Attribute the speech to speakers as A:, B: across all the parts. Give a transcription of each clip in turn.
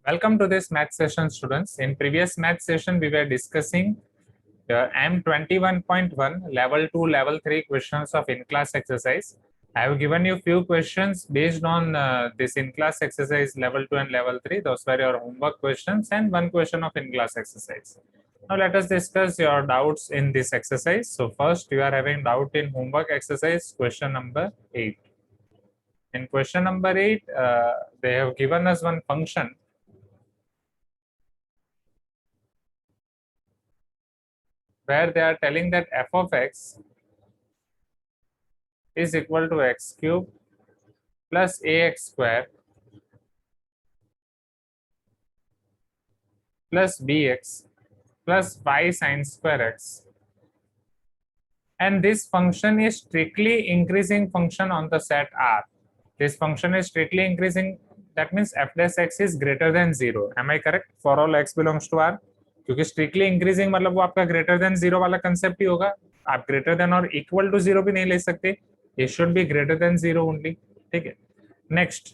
A: Welcome to this math session, students. In previous math session, we were discussing M21.1 level 2, level 3 questions of in-class exercise. I have given you few questions based on this in-class exercise level 2 and level 3. Those were your homework questions and one question of in-class exercise. Now let us discuss your doubts in this exercise. So first, you are having doubt in homework exercise question number 8. In question number 8, they have given us one function where they are telling that f of x is equal to x cube plus ax square plus bx plus y sine square x, and this function is strictly increasing function on the set R. This function is strictly increasing, that means f dash x is greater than 0. Am I correct? For all x belongs to R, क्योंकि strictly increasing मतलब वो आपका greater than 0 वाला concept ही होगा. आप greater than और equal to 0 भी नहीं ले सकते. ये should be greater than 0 only. ठीक है. Next,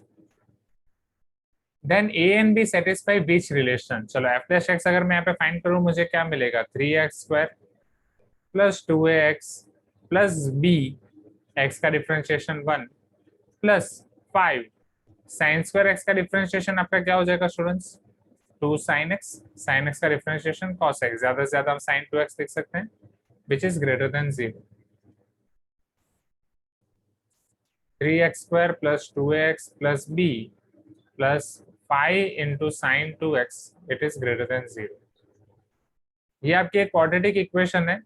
A: then A and B satisfy which relation. चलो एफ डैश एक्स अगर मैं यहाँ पे फाइंड करूं, मुझे क्या मिलेगा? 3x square plus 2ax plus b, x का differentiation 1 plus 5 sine square x का डिफरेंशिएशन आपका क्या हो जाएगा students? 2 sin x. sin x का डिफरेंशिएशन cos x, ज्यादा से ज्यादा हम sin 2x लिख सकते हैं, which is greater than 0. 3x square plus 2ax plus b plus 5 into sin 2x, it is greater than 0. ये आपकी एक क्वाड्रेटिक इक्वेशन है,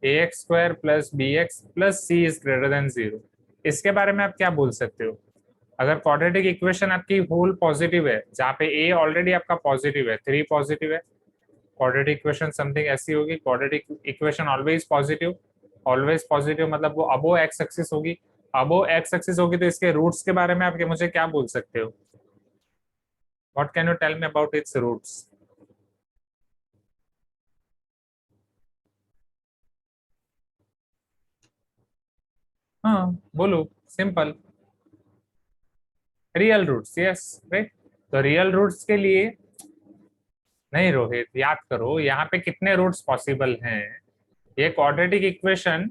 A: ax square plus bx plus c is greater than 0. इसके बारे में आप क्या बोल सकते हो? अगर क्वाड्रेटिक इक्वेशन आपकी होल पॉजिटिव है, जहाँ पे a ऑलरेडी आपका पॉजिटिव है, 3 पॉजिटिव है, क्वाड्रेटिक इक्वेशन समथिंग ऐसी होगी. क्वाड्रेटिक इक्वेशन ऑलवेज पॉजिटिव मतलब वो अबो एक्स एक्सिस होगी. अबो एक्स एक्सिस होगी तो इसके रूट्स के बारे में आप मुझे क्या बोल सकते हो? What can you tell me about its roots? हाँ बोलो, simple. Real roots, yes right. तो रियल रूट्स के लिए नहीं रोहित, याद करो यहाँ पे कितने रूट्स पॉसिबल हैं. ये क्वाड्रेटिक इक्वेशन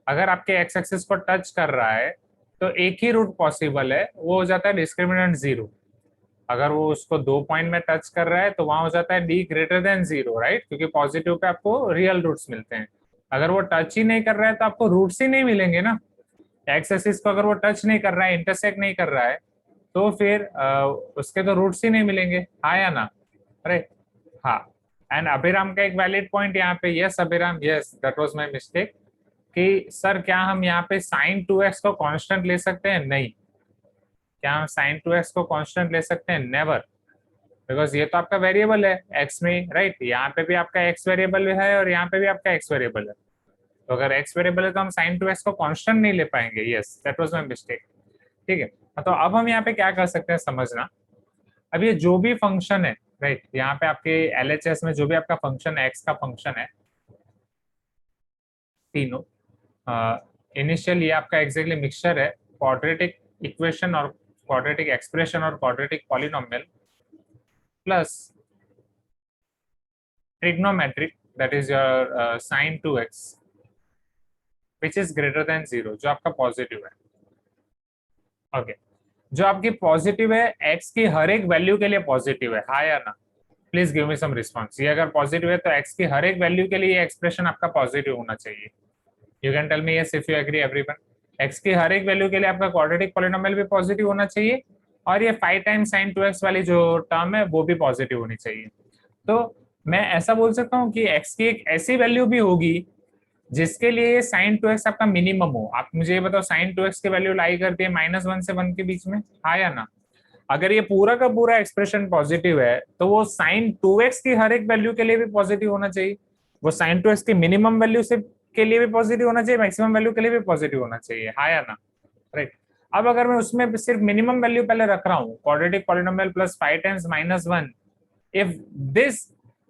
A: अगर आपके एक्स एक्सिस को टच कर रहा है तो एक ही रूट पॉसिबल है, वो हो जाता है डिस्क्रिमिनेंट 0. अगर वो उसको 2 पॉइंट में टच कर रहा है तो वहां हो जाता है डी ग्रेटर देन 0, राइट, क्योंकि पॉजिटिव पे आपको रियल रूट्स मिलते हैं. अगर वो टच ही नहीं कर रहा है तो आपको रूट्स ही नहीं मिलेंगे ना. एक्स एक्सिस को अगर वो टच नहीं कर रहा है, इंटरसेक्ट नहीं कर रहा है, तो फिर उसके तो रूट्स ही नहीं मिलेंगे. हाँ या ना? अरे हाँ. एंड अभिराम का एक वैलिड पॉइंट यहाँ पे, yes Abhiram, yes that was my mistake, कि सर क्या हम यहाँ पे sin 2x को कांस्टेंट ले सकते हैं? नहीं. क्या हम sin 2x को कांस्टेंट ले सकते हैं? नेवर, बिकॉज ये तो आपका वेरिएबल है x में, राइट. यहाँ पे भी आपका x वेरिएबल है और यहाँ पे भी आपका x वेरिएबल है. तो अगर x वेरिएबल है तो हम sin 2x को कांस्टेंट नहीं ले पाएंगे. Yes that was my mistake. ठीक है. तो अब हम यहाँ पे क्या कर सकते हैं समझना. अब ये जो भी फंक्शन है, राइट, यहाँ पे आपके LHS में जो भी आपका फंक्शन है, x का फंक्शन है, तीनों इनिशियल ये आपका एग्जैक्टली मिक्सचर है क्वाड्रेटिक इक्वेशन और क्वाड्रेटिक एक्सप्रेशन और quadratic polynomial plus trigonometric, that is your sin 2x which is greater than 0, जो आपका पॉजिटिव है. ओके. जो आपकी पॉजिटिव है, x की हर एक वैल्यू के लिए पॉजिटिव है. हाँ या ना? Please give me some response. ये अगर पॉजिटिव है तो x की हर एक वैल्यू के लिए ये एक्सप्रेशन आपका पॉजिटिव होना चाहिए. You can tell me yes if you agree everyone. x की हर एक वैल्यू के लिए आपका क्वाड्रेटिक पॉलिनोमियल भी पॉजिटिव होना चाहिए और ये 5 टाइम्स sin 2x वाली जो टर्म है वो भी पॉजिटिव होनी चाहिए. तो मैं ऐसा बोल सकता हूँ कि x की एक ऐसी वैल्यू भी होगी जिसके लिए sin 2x आपका मिनिमम हो. आप मुझे ये बताओ, sin 2x की वैल्यू लाई करती है -1 से 1 के बीच में. हाँ या ना? अगर ये पूरा का पूरा एक्सप्रेशन पॉजिटिव है तो वो sin 2x की हर एक वैल्यू के लिए भी पॉजिटिव होना चाहिए. वो sin 2x की मिनिमम वैल्यू से के लिए भी पॉजिटिव होना चाहिए, मैक्सिमम वैल्यू के लिए भी पॉजिटिव होना चाहिए. हाँ या ना? राइट. अब अगर मैं उसमें सिर्फ मिनिमम वैल्यू पहले रख रहा हूँ, quadratic polynomial plus 5 times -1, if this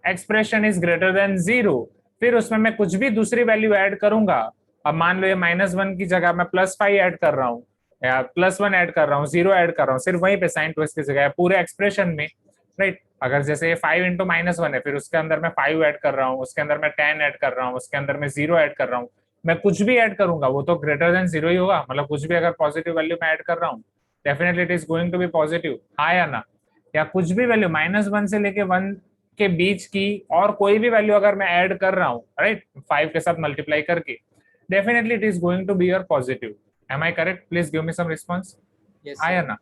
A: expression is greater than 0, फिर उसमें मैं कुछ भी दूसरी वैल्यू ऐड करूंगा. अब मान लो ये -1 की जगह मैं +5 ऐड कर रहा हूँ या +1 ऐड कर रहा हूँ, 0 ऐड कर रहा हूँ, सिर्फ वहीं पे sin 2x की जगह पूरे एक्सप्रेशन में, राइट। अगर जैसे 5 × -1 है, फिर उसके अंदर मैं 5 ऐड कर रहा हूँ, उसके अंदर मैं 10 ऐड कर रहा हूँ, उसके अंदर मैं 0 ऐड कर रहा हूँ, मैं कुछ भी ऐड करूंगा वो तो ग्रेटर देन 0 ही होगा। मतलब कुछ भी अगर पॉजिटिव वैल्यू मैं ऐड कर रहा हूँ, definitely it is going to be positive, हाँ या ना। या कुछ भी वैल्यू -1 से लेके 1 के बीच की और कोई भी वैल्यू अगर मैं ऐड कर रहा हूँ, राइट, 5 के साथ मल्टीप्लाई करके, definitely it is going to be your positive. Am I correct? Please give me some response,
B: Yes,
A: हाँ या
B: sir.
A: ना।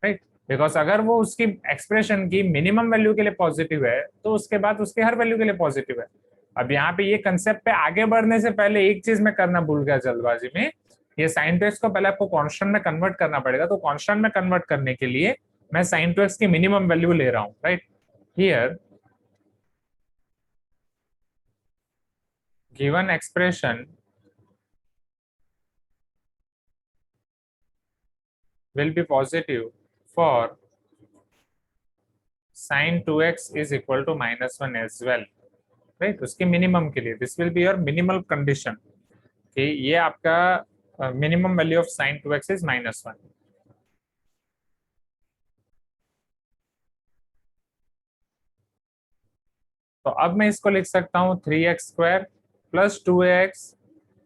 A: राइट, बिकॉज अगर वो उसकी एक्सप्रेशन की मिनिमम वैल्यू के लिए पॉजिटिव है तो उसके बाद उसके हर वैल्यू के लिए पॉजिटिव है। अब यहाँ पे ये कंसेप्ट पे आगे बढ़ने से पहले एक चीज मैं करना भूल गया जल्दबाजी में, ये साइन टू एक्स को पहले आपको कांस्टेंट में कन्वर्ट करना पड़ेगा। तो कांस्टेंट में कन्वर्ट करने के लिए मैं साइन टू एक्स की मिनिमम वैल्यू ले रहा हूँ, right. Here given expression will be positive for sin 2x is equal to -1 as well, right. उसके मिनिमम के लिए this will be your minimal condition कि ये आपका minimum value of sine 2x is -1। तो अब मैं इसको लिख सकता हूँ 3x² plus 2ax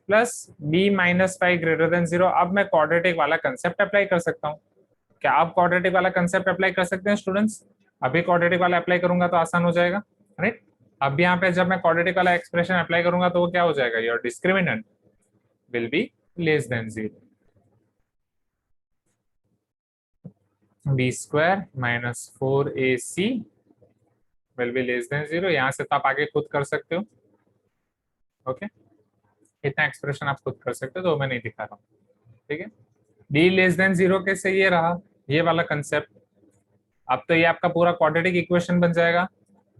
A: plus b-5 greater than 0। अब मैं क्वाड्रेटिक वाला कंसेप्ट अप्लाई कर सकता हूँ। क्या आप क्वाड्रेटिक वाला कंसेप्ट अप्लाई कर सकते हैं स्टूडेंट्स? अभी क्वाड्रेटिक वाला अप्लाई करूंगा तो आसान हो जाएगा, राइट। अब यहाँ पे जब मैं क्वाड्रेटिक वाला एक्सप्रेशन अप्लाई करूंगा तो वो क्या हो जाएगा, your discriminant will be less than 0। b² - 4ac will be less than 0। यहाँ से तो आप आगे खुद कर सकते हो, ओके। इतना एक्सप्रेशन आप खुद कर सकते हो तो मैं नहीं दिखा रहा हूँ, ठीक है। d लेस देन 0 कैसे, ये रहा ये वाला कंसेप्ट। अब तो ये आपका पूरा क्वाड्रेटिक इक्वेशन बन जाएगा।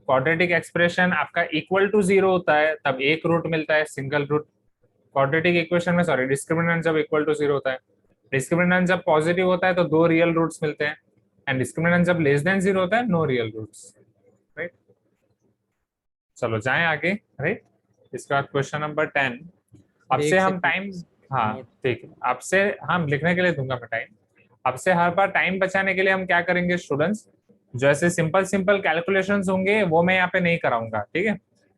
A: क्वाड्रेटिक एक्सप्रेशन आपका इक्वल टू 0 होता है तब एक रूट मिलता है, सिंगल रूट। क्वाड्रेटिक इक्वेशन में सॉरी डिस्क्रिमिनेंट जब इक्वल टू 0 होता है, डिस्क्रिमिनेंट जब पॉजिटिव होता है तो 2 रियल रूट्स मिलते हैं, एंड डिस्क्रिमिनेंट जब लेस देन 0 होता है नो रियल रूट्स, राइट। चलो जाएं आगे, राइट। इसके बाद क्वेश्चन नंबर 10। अब से
B: एक
A: हम
B: सेकंड
A: टाइम, हाँ
B: नोट।
A: ठीक है, अब से हम लिखने के लिए दूंगा मैं टाइम। अब से हर बार टाइम बचाने के लिए हम क्या करेंगे स्टूडेंट्स, जो ऐसे सिंपल सिंपल कैलकुलेशंस होंगे वो मैं यहाँ पे नहीं कराऊंगा, ठीक है।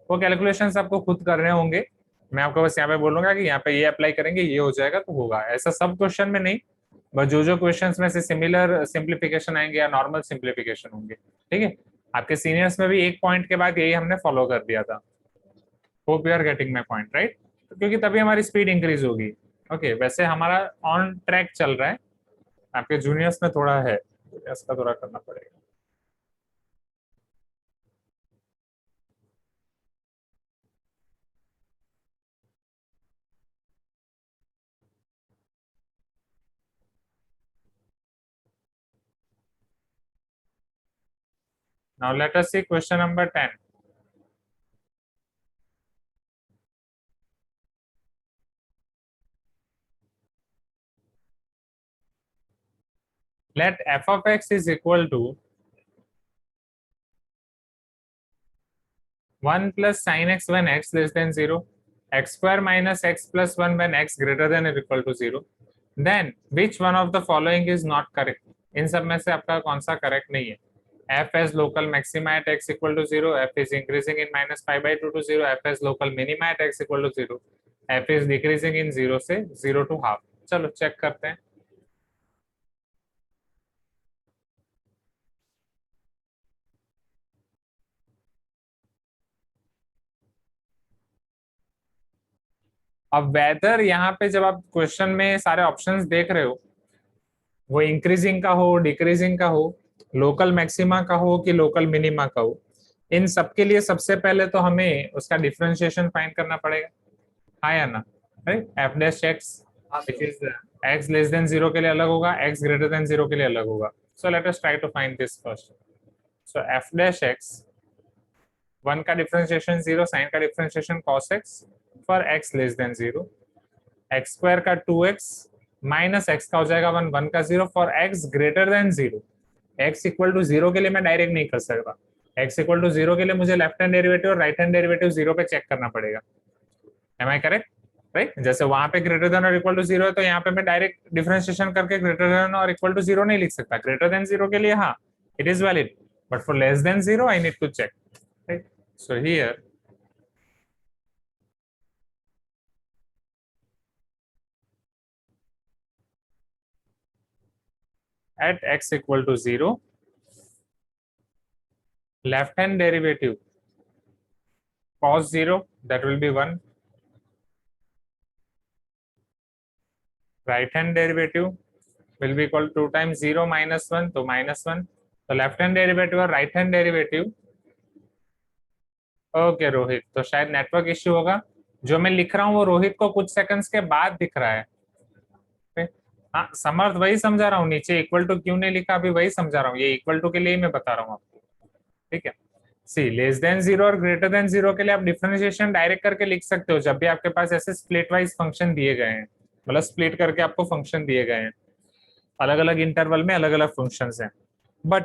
A: वो कैलकुलेशंस आपको खुद करने होंगे। मैं आपको बस यहाँ पे बोलूंगा कि यहाँ पे ये अप्लाई करेंगे ये हो जाएगा तो होगा, ऐसा सब क्वेश्चन में नहीं। बस जो जो क्वेश्चंस में से सिमिलर सिंप्लीफिकेशन आएंगे या नॉर्मल सिंप्लीफिकेशन होंगे, ठीक है। आपके सीनियर्स में भी एक पॉइंट के बाद यही हमने फॉलो कर दिया था। Hope you are getting my point, right. क्योंकि तभी हमारी स्पीड इंक्रीज होगी। ओके, वैसे हमारा ऑन ट्रैक चल रहा है, आपके जूनियर्स में थोड़ा है, इसका थोड़ा करना पड़ेगा। Now let us see question number 10. Let f of x is equal to 1 plus sin x when x less than 0, x² minus x plus 1 when x greater than or equal to 0. Then which one of the following is not correct? इन सब में से आपका कौन सा correct नहीं है? f as local maxima at x equal to 0, f is increasing in -π/2 to 0, f as local minima at x equal to 0, f is decreasing in 0 से 0 to half। चलो चेक करते हैं। अब वेदर यहाँ पे जब आप क्वेश्चन में सारे ऑप्शंस देख रहे हो, वो इंक्रीजिंग का हो, डिक्रीजिंग का हो, लोकल मैक्सिमा का हो कि लोकल मिनिमा का हो, इन सब के लिए सबसे पहले तो हमें उसका डिफरेंशिएशन फाइंड करना पड़ेगा, हाँ या ना, right. F dash x which is x less than 0 के लिए अलग होगा, एक्स ग्रेटर देन 0 के लिए अलग होगा। So let us try to find this first. So f dash x, 1 का डिफरेंशिएशन 0, साइन का differentiation cos x for x less than 0, x² का 2x माइनस x का हो जाएगा 1, 1 का 0 for x greater than 0। x equal to 0 के लिए मैं डायरेक्ट नहीं कर सकता, x इक्वल टू 0 के लिए मुझे लेफ्ट हैंड डेरिवेटिव और राइट हैंड डेरिवेटिव 0 पे चेक करना पड़ेगा। Am I correct, right. जैसे वहां पे ग्रेटर देन और इक्वल टू 0 है तो यहाँ पे मैं डायरेक्ट डिफरेंशिएशन करके ग्रेटर देन और इक्वल टू 0 नहीं लिख सकता। ग्रेटर देन 0 के लिए हाँ it is valid, but for less than 0 I need to check, right? So here at x equal to 0, left hand derivative cos 0, that will be 1, right hand derivative will be equal to 2 times 0 minus 1, तो minus 1, तो left hand derivative और right hand derivative. Okay Rohit, तो शायद network issue होगा, जो मैं लिख रहा हूँ वो रोहित को कुछ सेकंड्स के बाद दिख रहा है। हाँ समर्थ, वही समझा रहा हूँ, नीचे इक्वल टू क्यों नहीं लिखा अभी वही समझा रहा हूँ, ये इक्वल टू के लिए ही मैं बता रहा हूँ आपको, ठीक है। सी लेस देन 0 और ग्रेटर देन 0 के लिए आप डिफरेंशिएशन डायरेक्ट करके लिख सकते हो, जब भी आपके पास ऐसे स्प्लिट वाइज फंक्शन दिए गए हैं, मतलब स्प्लिट करके आपको फंक्शन दिए गए हैं, अलग अलग इंटरवल में अलग अलग फंक्शन हैं। बट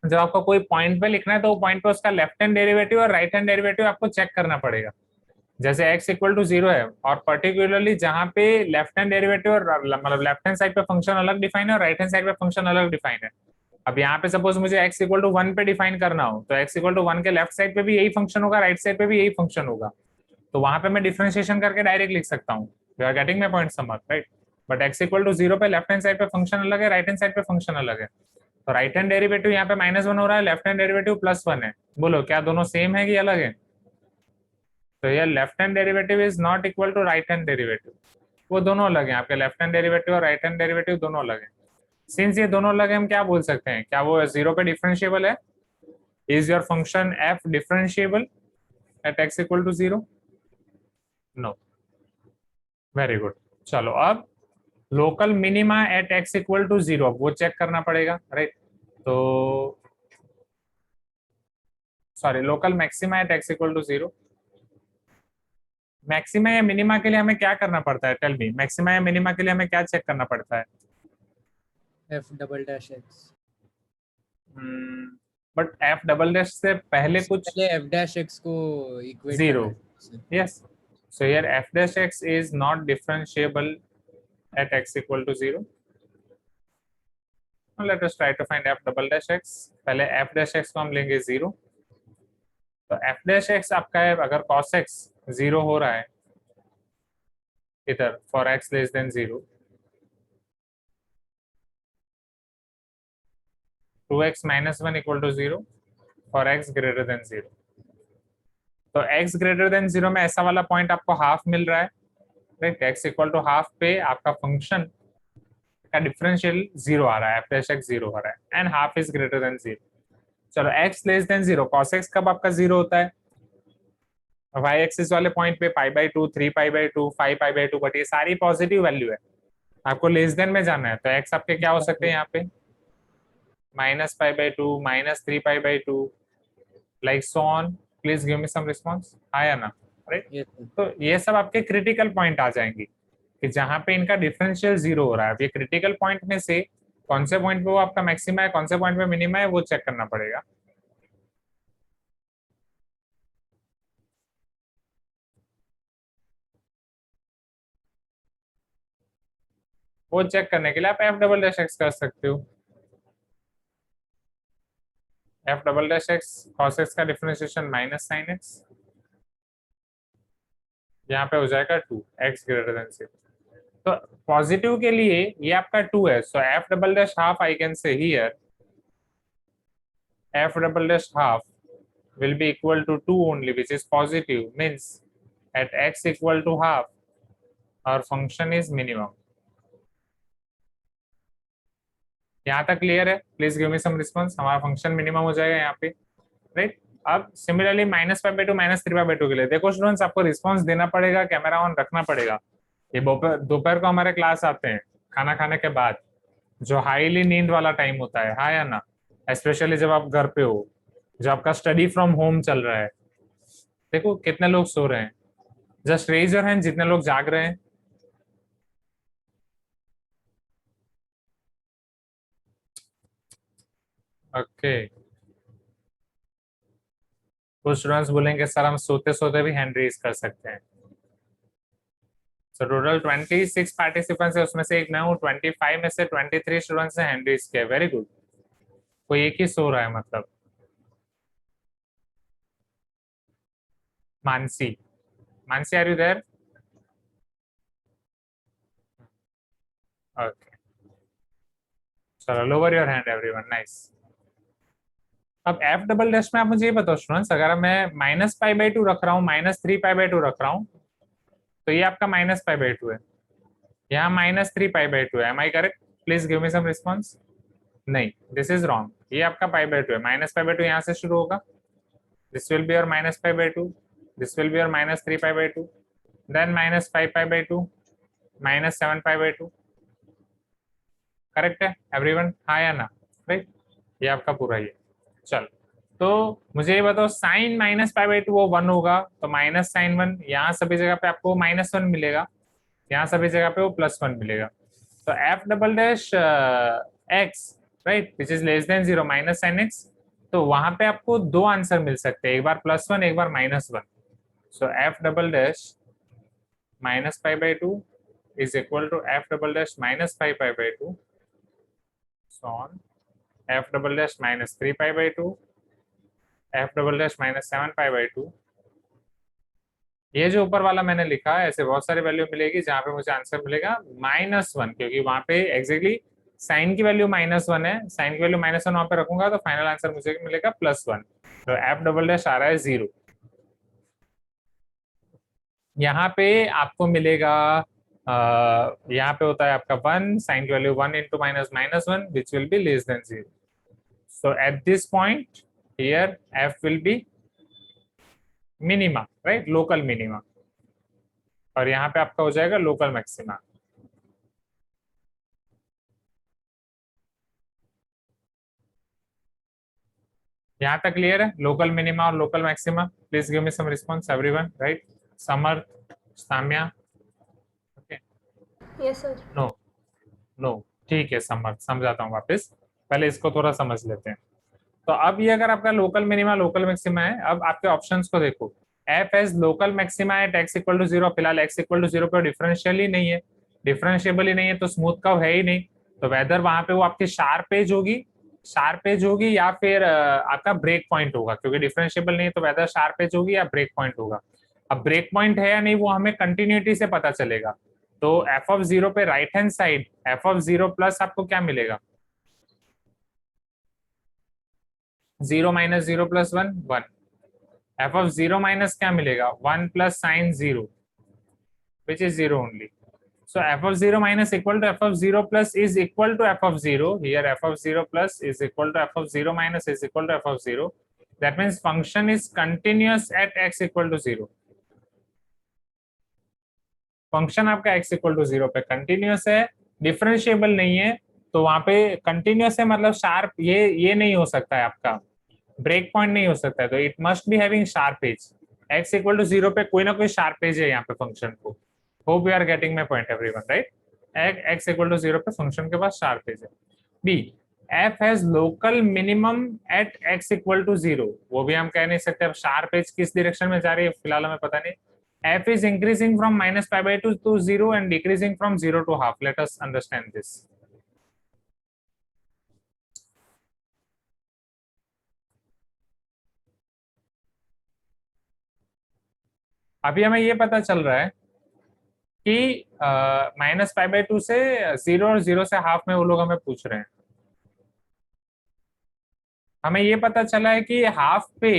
A: जब आपको कोई पॉइंट पे लिखना है तो वो पॉइंट पे उसका लेफ्ट हैंड डेरिवेटिव और राइट हैंड डेरिवेटिव आपको चेक करना पड़ेगा। जैसे x इक्वल टू 0 है और पर्टिकुलरली जहां पे लेफ्ट हैंड डेरिवेटिव और मतलब लेफ्ट हैंड साइड पे फंक्शन अलग डिफाइन है और राइट हैंड साइड पे फंक्शन अलग डिफाइन है। अब यहाँ पे सपोज मुझे x इक्वल टू 1 पे डिफाइन करना हो तो x इक्वल टू 1 के लेफ्ट साइड पे भी यही फंक्शन होगा, राइट साइड पे भी यही फंक्शन होगा, तो वहां पे मैं डिफरेंशिएशन करके डायरेक्ट लिख सकता हूँ। You are getting my point समझ, right? But x equal to 0 पे लेफ्ट हैंड साइड पे फंक्शन अलग है, राइट हैंड साइड पे फंक्शन अलग है, तो राइट हैंड डेरिवेटिव यहाँ पे -1 हो रहा है, लेफ्ट हैंड डेरिवेटिव +1 है। बोलो क्या दोनों सेम है कि अलग है? तो ये left hand derivative is not equal to right hand derivative, वो दोनों अलग है, आपके लेफ्ट हैंड डेरिवेटिव और राइट हैंड डेरिवेटिव दोनों अलग है। सिंस ये दोनों अलग है, हम क्या बोल सकते हैं, क्या वो 0 पे डिफरेंशिएबल है? Is your function f differentiable at x equal to 0? No. Very good. चलो अब local minima at x equal to 0 वो चेक करना पड़ेगा, राइट? तो sorry, local maxima at x equal to 0, maxima या मिनिमा के लिए हमें क्या करना पड़ता है? टेल मी, मैक्सिमा या मिनिमा के लिए हमें क्या चेक करना पड़ता है?
B: f double dash x,
A: but f double dash से पहले कुछ
B: पहले f डैश x को इक्वेट
A: 0,
B: करना है।
A: Yes, so here f dash x is not differentiable at x equal to 0। Let us try to find f double dash x. पहले f dash x को हम लेंगे 0, तो एफ डैश एक्स आपका है अगर cos x 0 हो रहा है इधर for x less than 0, 2x minus 1 equal to 0 for x greater than 0। तो x ग्रेटर देन 0 में ऐसा वाला पॉइंट आपको हाफ मिल रहा है, right? x equal to half पे आपका फंक्शन का डिफरेंशियल 0 आ रहा है, एफ डैश एक्स 0 आ रहा है, and half is greater than 0। चलो x less than 0, cos x कब आपका 0 होता है? y एक्सिस वाले पॉइंट पे π/2, 3π/2, 5π/2, बट ये सारी पॉजिटिव वैल्यू है, आपको लेस देन में जाना है, तो x आपके क्या हो सकते हैं यहाँ पे? -π/2, -3π/2, like so on. Please give me some response, हाँ या ना, राइट?
B: Yes, sir.
A: तो ये सब आपके क्रिटिकल पॉइंट आ जाएंगे कि जहां पे इनका डिफरेंशियल 0 हो रहा है। ये क्रिटिकल पॉइंट में से कौन से पॉइंट पे वो आपका मैक्सिमा है, कौन से पॉइंट पे मिनिमा है, वो चेक करना पड़ेगा। वो चेक करने के लिए आप एफ डबल डैश एक्स कर सकते हो। F double dash x cos x का डिफरेंशिएशन माइनस साइन एक्स, यहाँ पे हो जाएगा 2 एक्स ग्रेटर देन 0। तो पॉजिटिव के लिए ये आपका 2 है, so f double dash half I can say here f double dash half will be equal to 2 only, which is positive, means at x equal to half our function is minimum। यहाँ तक clear है? Please give me some response, हमारा function minimum हो जाएगा यहाँ पे, right? अब similarly -π/2, -3π/2 के लिए देखो स्टूडेंट्स, आपको रिस्पॉन्स देना पड़ेगा, कैमरा ऑन रखना पड़ेगा। ये दोपहर को हमारे क्लास आते हैं खाना खाने के बाद, जो हाईली नींद वाला टाइम होता है, हाँ या ना? स्पेशली जब आप घर पे हो, जब आपका स्टडी फ्रॉम होम चल रहा है। देखो कितने लोग सो रहे हैं, जस्ट रेज योर हैंड जितने लोग जाग रहे हैं। ओके, कुछ स्टूडेंट्स बोलेंगे सर हम सोते सोते भी हैंड रेज कर सकते हैं। सो टोटल 26 पार्टिसिपेंट्स है, उसमें से एक मैं हूँ, 25 में से 23 स्टूडेंट्स ने हैंड रेज किया, वेरी गुड। कोई एक ही सो रहा है मतलब। Mansi, Mansi are you there? Okay, चलो lower your hand everyone, nice. अब एफ डबल डैश में आप मुझे ये बताओ स्टूडेंट्स, अगर मैं -π/2 रख रहा हूँ, -3π/2 रख रहा हूँ, तो ये आपका -π/2 है, यहाँ -3π/2 है। Am I correct? Please give me some response. नहीं, दिस इज रॉन्ग, ये आपका π/2 है। -π/2 यहाँ से शुरू होगा, this will be your -π/2, this will be your -3π/2, then -5π/2, -7π/2। Correct है एवरीवन, हाँ या ना? राइट, ये आपका पूरा ही है। चलो, तो मुझे ये बताओ, साइन -π/2 वो 1 होगा, तो -sin 1, यहाँ सभी जगह पे आपको -1 मिलेगा, यहाँ सभी जगह पे वो +1 मिलेगा। तो F double dash x, right, which is less than 0 -sin x, तो वहां पे आपको दो आंसर मिल सकते हैं, एक बार +1 एक बार -1। So f double dash -π/2 is equal to f double dash -5π/2 so on f double dash -3π/2, f double dash -7π/2। ये जो ऊपर वाला मैंने लिखा है, ऐसे बहुत सारी वैल्यू मिलेगी जहां पे मुझे आंसर मिलेगा -1, क्योंकि वहां पे एग्जैक्टली साइन की वैल्यू -1 है, साइन की वैल्यू -1 वहां पे रखूंगा तो फाइनल आंसर मुझे मिलेगा +1। तो एफ डबल डैश आ रहा है 0। यहाँ पे आपको मिलेगा, यहाँ पे होता है आपका 1, साइन की value 1 into -1 which will be less than 0। So at this point here F will be minima, right, local minima, और यहाँ पे आपका हो जाएगा लोकल मैक्सिमा। यहाँ तक क्लियर है, लोकल मिनिमा और local maxima? Please give me some response everyone, right? Samarth, Samya, okay,
C: yes sir.
A: No, no, ठीक है समर्थ, समझाता हूँ वापस, पहले इसको थोड़ा समझ लेते हैं। तो अब ये अगर आपका लोकल मिनिमा लोकल मैक्सिमा है, अब आपके ऑप्शंस को देखो, f has local maxima at x equal to 0, फिलहाल x इक्वल टू 0 पे डिफरेंशियल ही नहीं है, डिफरेंशिएबल ही नहीं है, तो स्मूथ कर्व है ही नहीं। तो वेदर वहां पे वो आपकी शार्प एज होगी, शार्प एज होगी, या फिर आपका ब्रेक पॉइंट होगा, क्योंकि डिफरेंशिएबल नहीं है तो वेदर शार्प एज होगी या ब्रेक पॉइंट होगा। अब ब्रेक पॉइंट है या नहीं वो हमें कंटिन्यूटी से पता चलेगा। तो एफ ऑफ 0 पे right hand side F of 0 plus आपको क्या मिलेगा? 0 - 0 + 1 1। एफ ऑफ 0 माइनस क्या मिलेगा? 1 plus sign 0 which is 0 only. So f of 0 minus equal to f of 0 plus is equal to f of 0. Here f of 0 plus is equal to f of 0 minus is equal to f of 0. That means function is continuous at x equal to 0. Function आपका x equal to 0 पे continuous है, differentiable नहीं है, तो वहां पे continuous है मतलब शार्प, ये नहीं हो सकता है आपका, ब्रेक पॉइंट नहीं हो सकता है, तो it must be having sharp edge. x equal to 0 पे कोई ना कोई शार्प एज है यहाँ पे फंक्शन को। Hope you are getting my point everyone, right? x equal to 0 पे फंक्शन के पास शार्प एज है। B, f has local minimum at x equal to 0, वो भी हम कह नहीं सकते, अब शार्प एज किस डायरेक्शन में जा रही है फिलहाल हमें पता नहीं। f is increasing from -π/2 to 0 and decreasing from 0 to half. Let us understand this. अभी हमें ये पता चल रहा है कि -π/2 से 0 और 0 से हाफ में वो लोग हमें पूछ रहे हैं। हमें ये पता चला है कि हाफ पे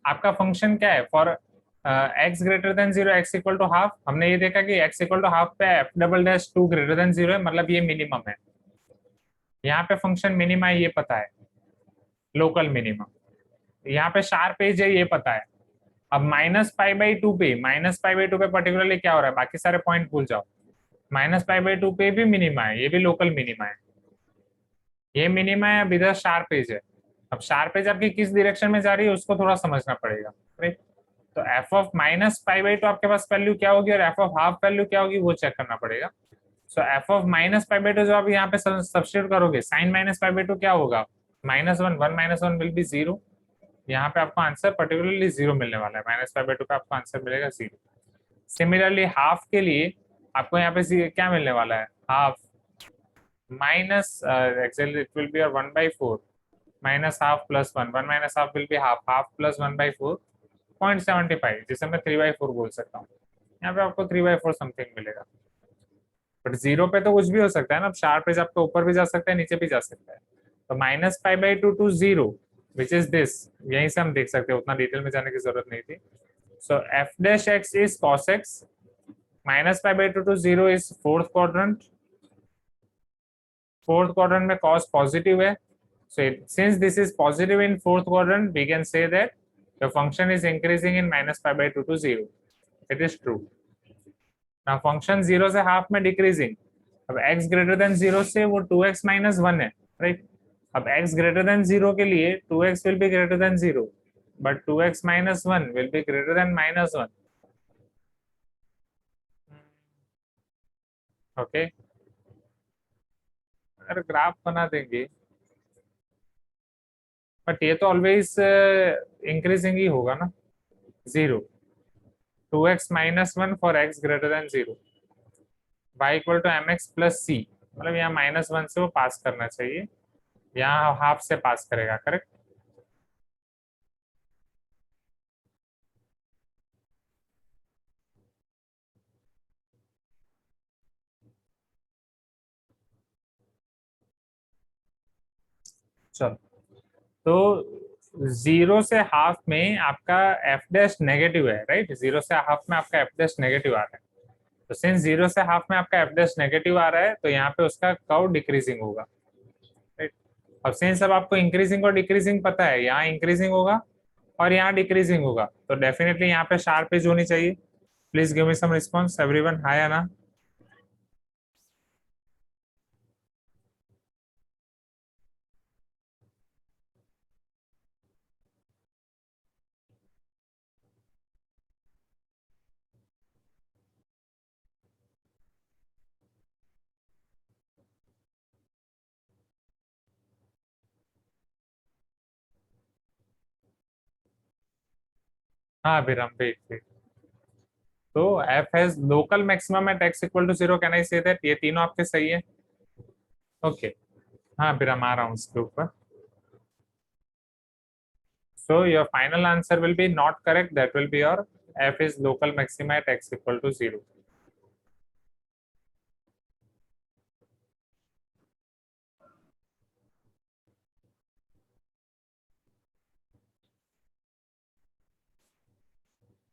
A: आपका फंक्शन क्या है, for x greater than 0 x equal to half. हमने ये देखा कि x इक्वल टू हाफ पे f double dash 2 greater than 0 है, मतलब ये मिनिमम है, यहाँ पे फंक्शन मिनिमा है ये पता है, लोकल मिनिमम। यहाँ पे शार्प एज है ये पता है। अब -π/2 पे पर्टिकुलरली क्या हो रहा है, बाकी सारे पॉइंट भूल जाओ, -π/2 पे भी मिनिमा है, ये भी लोकल मिनिमा है, ये मिनिमा है, अब इधर शार्प एज है। अब शार्प एज आपकी किस डायरेक्शन में जा रही है उसको थोड़ा समझना पड़ेगा, राइट? तो f ऑफ -π/2 आपके पास वैल्यू क्या होगी और f ऑफ हाफ वैल्यू क्या होगी वो चेक करना पड़ेगा। सो f ऑफ -π/2 जो आप यहाँ पे सब्स्टिट्यूट करोगे, साइन -π/2 क्या होगा? -1, 1 - 1 विल बी 0। यहाँ पे आपको आंसर पर्टिकुलरली 0 मिलने वाला है, -π/2 का आपको आंसर मिलेगा 0। सिमिलरली हाफ के लिए आपको यहाँ पे क्या मिलने वाला है? Half minus actually it will be 1/4 minus half plus 1, 1 minus half will be half, half plus 1 by 4, 0.75, जिसे मैं 3 by 4 बोल सकता हूँ। यहाँ पे आपको 3 by 4 समथिंग मिलेगा, बट जीरो पे तो कुछ भी हो सकता है ना, अब शार्प एज आपका ऊपर भी जा सकता है, नीचे भी जा सकता है। तो minus pi by two to zero which is this, यहीं से हम देख सकते हैं, उतना डिटेल में जाने की जरूरत नहीं थी। So f dash x is cos x, minus pi by two to zero is fourth quadrant, fourth quadrant में कॉस पॉजिटिव है, so since this is positive in fourth quadrant we can say that the function is increasing in minus pi by 2 to 0. It is true. Now function 0 से half में decreasing, अब x greater than 0 से वो 2x minus 1 है, right. अब x greater than 0 के लिए 2x will be greater than 0, but 2x minus 1 will be greater then minus 1। Okay, अगर ग्राफ बना देंगे, बट ये तो ऑलवेज इंक्रीजिंग ही होगा ना, 0, 2x minus 1 for x greater than 0, y equal to m x plus c, मतलब यहाँ minus 1 से वो पास करना चाहिए, यहाँ हाफ से पास करेगा, करेक्ट। चलो, तो जीरो से हाफ में आपका एफ डैश नेगेटिव है, राइट, जीरो से हाफ में आपका एफ डैश नेगेटिव आ रहा है, तो सिंस जीरो से हाफ में आपका एफ डैश नेगेटिव आ रहा है तो यहाँ पे उसका कर्व डिक्रीजिंग होगा, राइट। अब सिंस अब आपको इंक्रीजिंग और डिक्रीजिंग पता है, यहाँ इंक्रीजिंग होगा और यहाँ डिक्रीजिंग होगा, तो डेफिनेटली यहाँ पे शार्प एज होनी चाहिए। Please give me some response everyone, हाय या ना। हाँ अभिराम, वेट वेट, तो f has local maximum at x equal to 0, can I say that, ये तीनों आपके सही है। ओके, हाँ अभिराम आ रहा हूँ उसके ऊपर। So your final answer will be not correct. That will be your f is local maxima at x equal to 0.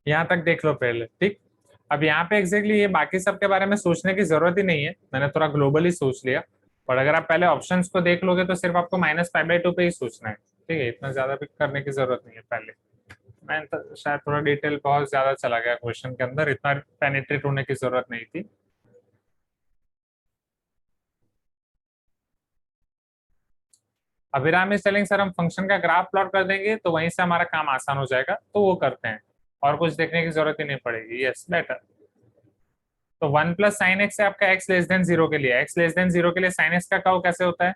A: यहाँ तक देख लो पहले, ठीक। अब यहाँ पे एग्जैक्टली ये बाकी सब के बारे में सोचने की जरूरत ही नहीं है, मैंने थोड़ा ग्लोबली सोच लिया, और अगर आप पहले ऑप्शंस को देख लोगे तो सिर्फ आपको माइनस पाई बाई टू पे ही सोचना है, ठीक है, इतना ज्यादा भी करने की जरूरत नहीं है पहले। मैं तो शायद थोड़ा डिटेल बहुत ज्यादा चला गया क्वेश्चन के अंदर, इतना पेनिट्रेट होने की जरूरत नहीं थी। अभिराम इज टेलिंग सर हम फंक्शन का ग्राफ प्लॉट कर देंगे तो वहीं से हमारा काम आसान हो जाएगा, तो वो करते हैं, और कुछ देखने की जरूरत ही नहीं पड़ेगी। Yes better. तो 1 प्लस साइन एक्स है आपका एक्स लेस देन 0 के लिए, एक्स लेस देन 0 के लिए साइन एक्स का कर्व कैसे होता है,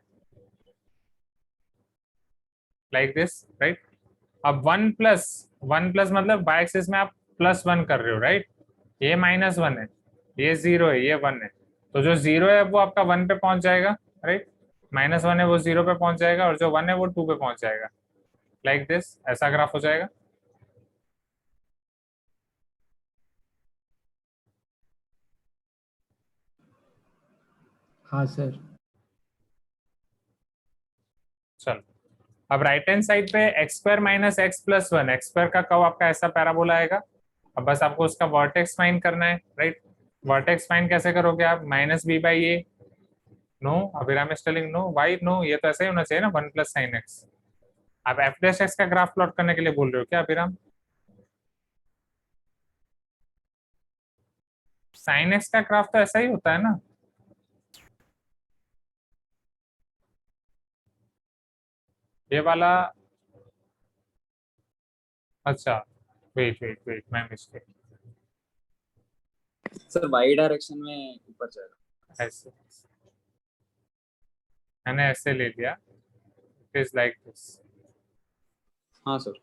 A: लाइक दिस, राइट। अब 1 प्लस मतलब y एक्सिस में आप +1 कर रहे हो, राइट, ये -1 है, ये 0 है, ये 1 है, तो जो 0 है वो आपका 1 पे पहुंच जाएगा, राइट, -1 है वो 0 पे पहुंच जाएगा, और जो 1 है वो 2 पे पहुंच जाएगा, लाइक दिस, ऐसा ग्राफ हो जाएगा।
B: हाँ सर।
A: चलो, अब राइट हैंड साइड पे x square minus x plus 1, x square का कर्व आपका ऐसा पैराबोला आएगा। अब बस आपको उसका वर्टेक्स फाइंड करना है, राइट। वर्टेक्स फाइंड कैसे करोगे आप, minus b by a, no Abhiram is telling no, why no, ये तो ऐसा ही होना चाहिए ना, 1 प्लस साइन एक्स। आप एफ डैश एक्स का ग्राफ प्लॉट करने के लिए बोल रहे हो क्या अभिराम, साइन एक्स का ग्राफ तो ऐसा ही होता है ना, ये वाला। अच्छा, वेट वेट वेट, मैं मिस्टेक,
C: सर वाई डायरेक्शन में ऊपर जाएगा।
A: ऐसे मैंने ऐसे ले लिया, इट इज लाइक दिस।
C: हाँ सर।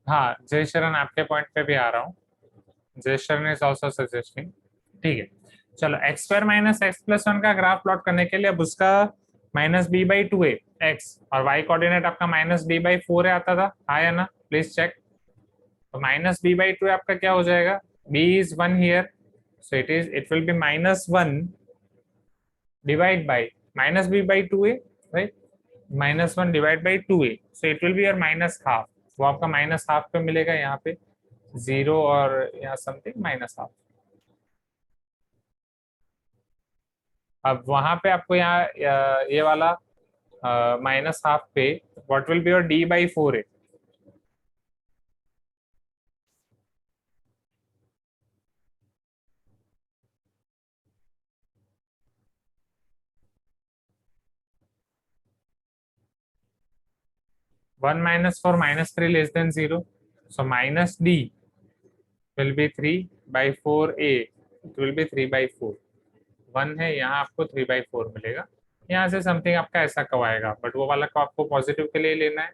A: हाँ जय शरण, आपके पॉइंट पे भी आ रहा हूँ। जय शरण इज ऑल्सो सजेस्टिंग। ठीक है, चलो x square minus x plus one का ग्राफ प्लॉट करने के लिए अब उसका minus b by two a x और वाई कोऑर्डिनेट आपका माइनस बी बाई फोर आता था, हाँ या ना, प्लीज चेक। तो माइनस बी बाई टू आपका क्या हो जाएगा, b is one here, so it will be minus 1 divide by minus b by 2a, right? minus 1 divide by 2a, so it will be your minus half। वो आपका minus half पे मिलेगा यहाँ पे जीरो और यहाँ समथिंग माइनस हाफ। अब वहां पे आपको यहाँ ये वाला माइनस हाफ पे what will be your D by four A. One minus four minus three less than zero, so minus D will be three by four A, it will be three by four. One है यहाँ, आपको three by four मिलेगा। यहाँ से something आपका ऐसा कव आएगा, बट वो वाला को आपको पॉजिटिव के लिए लेना है।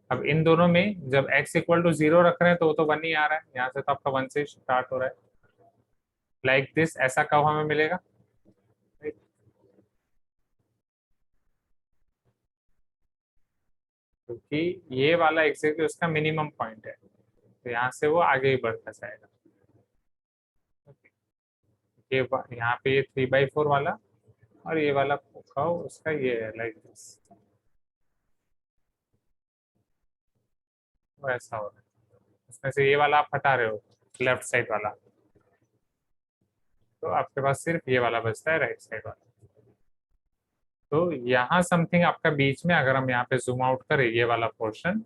A: अब इन दोनों में जब x इक्वल टू जीरो रख रहे हैं तो वो तो वन ही आ रहा है, यहाँ से तो आपका वन से स्टार्ट हो रहा है। लाइक दिस ऐसा कव हमें मिलेगा। क्योंकि ये वाला एग्जैक्टली उसका मिनिमम पॉइंट है, तो यहाँ से वो आगे ही बढ़ता जाएगा। ये यहाँ पे ये थ्री बाई फोर वाला और ये वाला कव उसका ये है, लाइक दिस, वो ऐसा हो रहा है। उसमें से ये वाला आप हटा रहे हो, लेफ्ट साइड वाला, तो आपके पास सिर्फ ये वाला बचता है, राइट साइड वाला। तो यहाँ समथिंग आपका बीच में, अगर हम यहाँ पे जूम आउट करें ये वाला पोर्शन,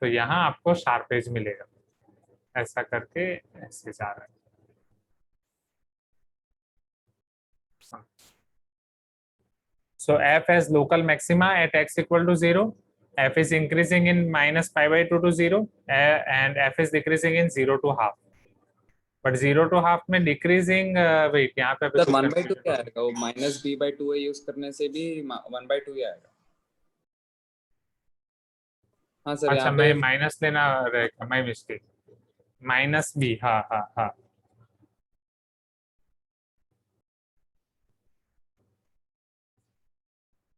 A: तो यहाँ आपको शार्प एज मिलेगा, ऐसा करके ऐसे जा रहा है। So f has local maxima at x equal to 0, f is increasing in minus pi by 2 to 0, and f is decreasing in 0 to half। But 0 to half में decreasing, wait यहाँ पे
C: सर 1/2 क्या आएगा, वो minus b by two use करने से भी 1/2 ही आएगा। हाँ सर,
A: अच्छा
C: यहाँ
A: मैं
C: पे
A: माइनस लेना रहेगा, माई मिस्टेक, माइनस बी, हाँ हाँ हाँ,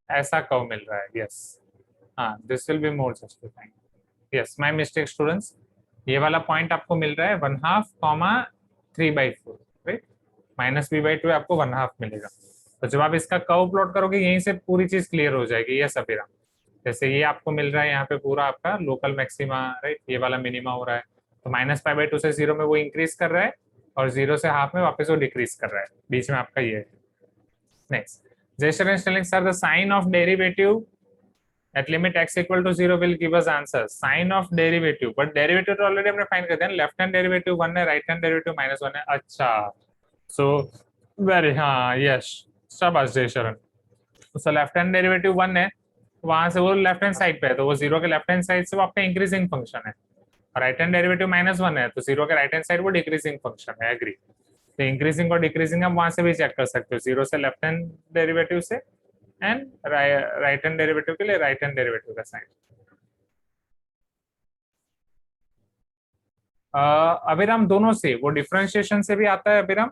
A: ऐसा कव मिल रहा है, यस। हाँ this will be more justifying, yes my mistake students. ये वाला पॉइंट आपको मिल रहा है one half comma three by four, right, minus b by two आपको वन हाफ मिलेगा। तो जब आप इसका कर्व प्लॉट करोगे यहीं से पूरी चीज क्लियर हो जाएगी। ये सपेरा जैसे ये आपको मिल रहा है यहाँ पे पूरा आपका लोकल मैक्सिमा, राइट, ये वाला मिनिमा हो रहा है, तो माइनस पाई बाई टू से जीरो में वो इंक्रीज कर रहा है और जीरो से हाफ में वापस वो डिक्रीज कर रहा है, बीच में आपका ये है। Next, Jaysharan is telling sir the sign of derivative at limit x equal to 0 will give us answer। Sign of derivative, but derivative तो ऑलरेडी हमने फाइंड कर दिया, लेफ्ट हैंड डेरिवेटिव 1 है, राइट हैंड डेरिवेटिव -1 है। अच्छा, so very, हाँ yes, शाबाश जय शरण। सो लेफ्ट हैंड डेरिवेटिव 1 है, वहां से वो लेफ्ट हैंड साइड पे है, तो वो जीरो के लेफ्ट हैंड साइड से वो आपका इंक्रीजिंग फंक्शन है, और राइट हैंड डेरिवेटिव -1 है, तो जीरो के राइट हैंड साइड वो डिक्रीजिंग फंक्शन है, एग्री। तो इंक्रीजिंग और डिक्रीजिंग हम वहां से भी चेक कर सकते हो, जीरो से लेफ्ट हैंड डेरिवेटिव से, एंड राइट हैंड डेरिवेटिव के लिए राइट हैंड डेरिवेटिव का साइन। अभिराम दोनों से, वो डिफरेंशिएशन से भी आता है अभिराम,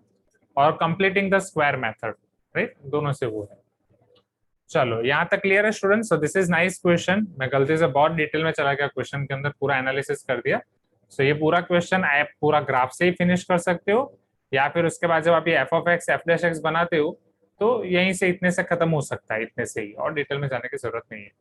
A: और completing the square method, right, दोनों से वो है। चलो यहाँ तक क्लियर है student. So this is nice question, मैं गलती से बहुत डिटेल में चला गया, क्वेश्चन के अंदर पूरा एनालिसिस कर दिया। सो ये पूरा क्वेश्चन आप पूरा ग्राफ से ही फिनिश कर सकते हो, या फिर उसके बाद जब आप ये F of x F dash x बनाते हो तो यहीं से इतने से खत्म हो सकता है, इतने से ही, और डिटेल में जाने की जरूरत नहीं है।